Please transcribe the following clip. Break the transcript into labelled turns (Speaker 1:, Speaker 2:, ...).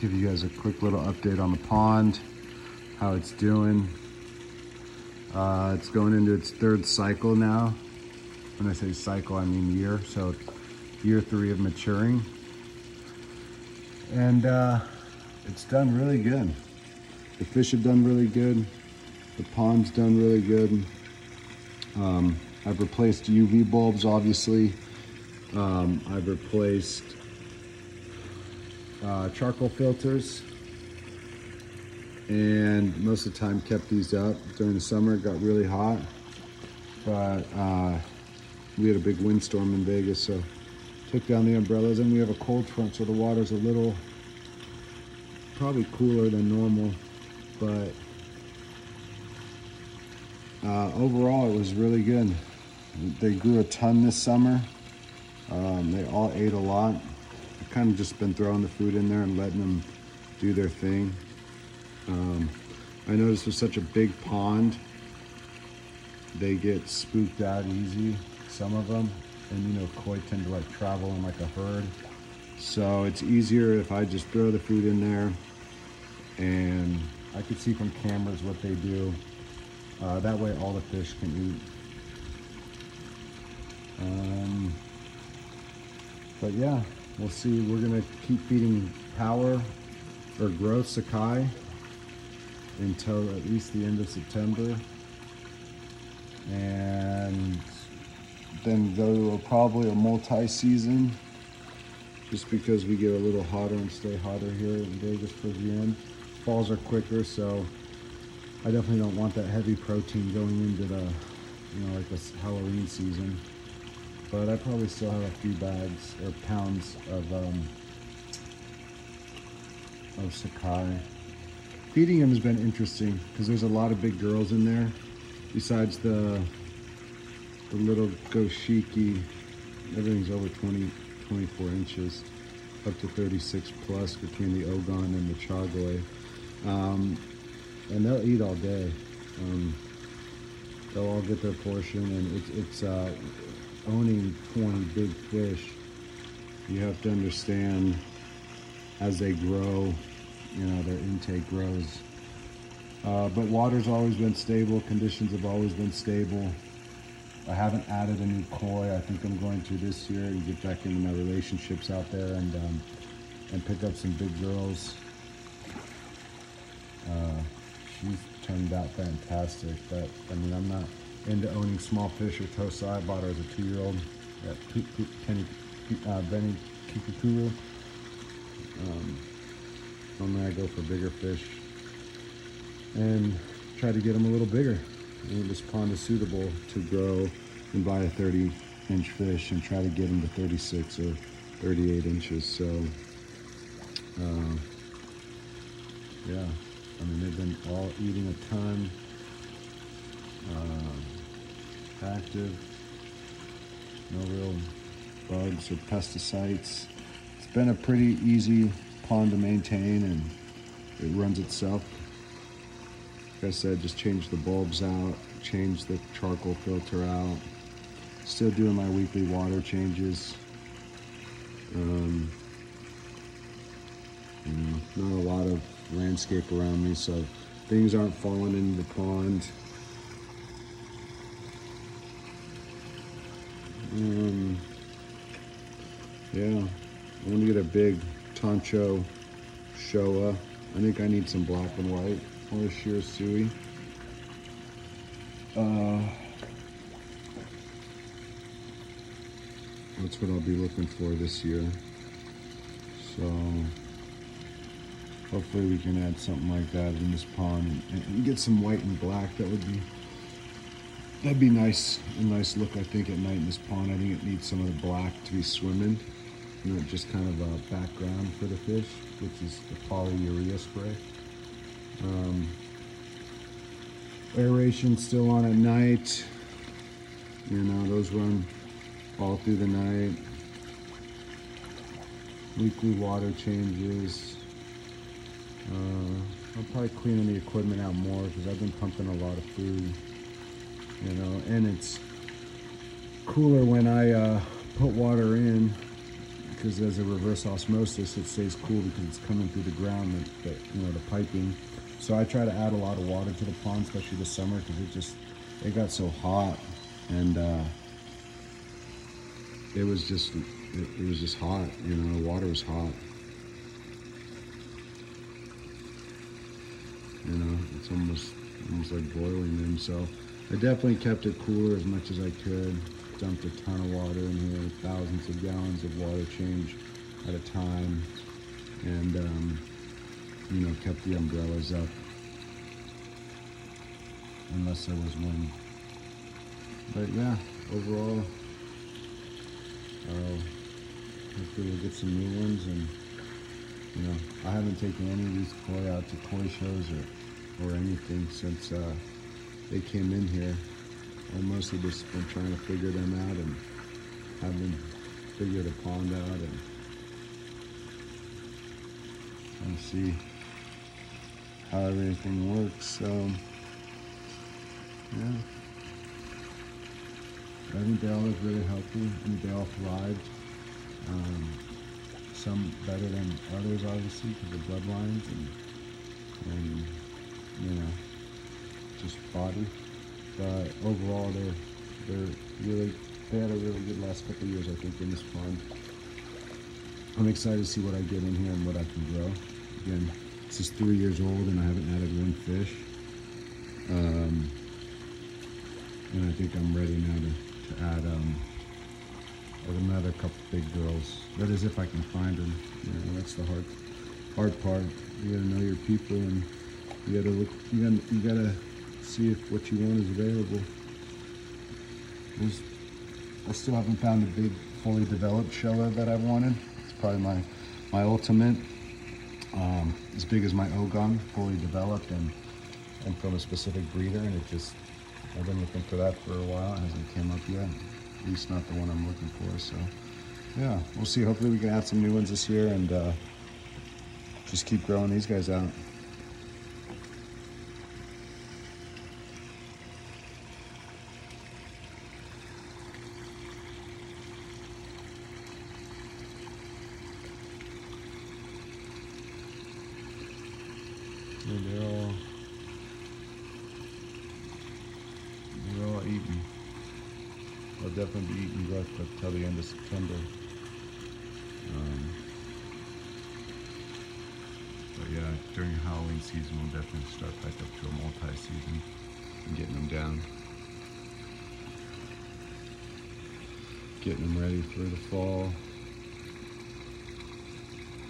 Speaker 1: Give you guys a quick little update on the pond, how it's doing. It's going into its third cycle now. When I say cycle, I mean year. So year 3 of maturing. And it's done really good. The fish have done really good. The pond's done really good. I've replaced UV bulbs, obviously. I've replaced charcoal filters, and most of the time kept these up. During the summer it got really hot, but we had a big windstorm in Vegas, so took down the umbrellas, and we have a cold front, so the water's a little probably cooler than normal, but overall it was really good. They grew a ton this summer. They all ate a lot. I've kind of just been throwing the food in there and letting them do their thing. I noticed with such a big pond, they get spooked out easy, some of them, and you know, koi tend to like travel in like a herd. So it's easier if I just throw the food in there, and I could see from cameras what they do. That way all the fish can eat. But yeah, we'll see. We're gonna keep feeding power or growth Sakai until at least the end of September, and then go to probably a multi-season, just because we get a little hotter and stay hotter here in Vegas for the end. Falls are quicker, so I definitely don't want that heavy protein going into the, you know, like this Halloween season. But I probably still have a few bags or pounds of Sakai. Feeding them has been interesting because there's a lot of big girls in there. Besides the little Goshiki, everything's over 24 inches, up to 36 plus between the Ogon and the Chagoi. And they'll eat all day. They'll all get their portion, and it's owning 20 big fish. You have to understand, as they grow, you know, their intake grows. But water's always been stable, conditions have always been stable. I haven't added a new koi. I think I'm going to this year and get back into my relationships out there and pick up some big girls. She's turned out fantastic, but I mean, I'm not into owning small fish or tosa. I bought her as a 2-year-old at Benny Kikukuru. Normally I go for bigger fish and try to get them a little bigger. And this pond is suitable to grow and buy a 30-inch fish and try to get them to 36 or 38 inches. So, yeah, I mean, they've been all eating a ton, active, no real bugs or pesticides. It's been a pretty easy pond to maintain, and it runs itself. Like I said, just changed the bulbs out, changed the charcoal filter out. Still doing my weekly water changes. You know, not a lot of landscape around me, so things aren't falling into the pond. Yeah, I want to get a big Tancho Showa. I think I need some black and white or a Shirasui. That's what I'll be looking for this year. So hopefully we can add something like that in this pond and get some white and black. That'd be nice, a nice look, I think, at night in this pond. I think it needs some of the black to be swimming, not just kind of a background for the fish, which is the polyurea spray. Aeration still on at night. You know, those run all through the night. Weekly water changes. I'm probably cleaning the equipment out more because I've been pumping a lot of food, you know, and it's cooler when I put water in because there's a reverse osmosis, it stays cool because it's coming through the ground, the piping. So I try to add a lot of water to the pond, especially this summer, because it got so hot, and it was just hot. The water was hot. It's almost like boiling them. So I definitely kept it cooler as much as I could. Dumped a ton of water in here, thousands of gallons of water change at a time, and kept the umbrellas up unless there was wind. But yeah, overall, hopefully we'll get some new ones. And I haven't taken any of these koi out to koi shows or anything since they came in here. I've mostly just been trying to figure them out and haven't figured a pond out and trying to see how everything works. So yeah, I think they all look really healthy. I think they all thrived. Some better than others, obviously, because of bloodlines and just body. But overall, they had a really good last couple of years, I think, in this pond. I'm excited to see what I get in here and what I can grow. Again, this is 3 years old and I haven't added one fish. And I think I'm ready now to add another couple big girls. That is, if I can find them. That's the hard part. You gotta know your people, and you gotta see if what you want is available. I still haven't found a big, fully developed sheller that I wanted. It's probably my ultimate. As big as my Ogon, fully developed and from a specific breeder, and I've been looking for that for a while. It hasn't came up yet. At least not the one I'm looking for. So yeah, we'll see. Hopefully we can add some new ones this year and just keep growing these guys out. Yeah, they're all eating. I'll definitely be eating growth until the end of September. But yeah, during Halloween season, we'll definitely start back up to a multi-season and getting them down. Getting them ready for the fall.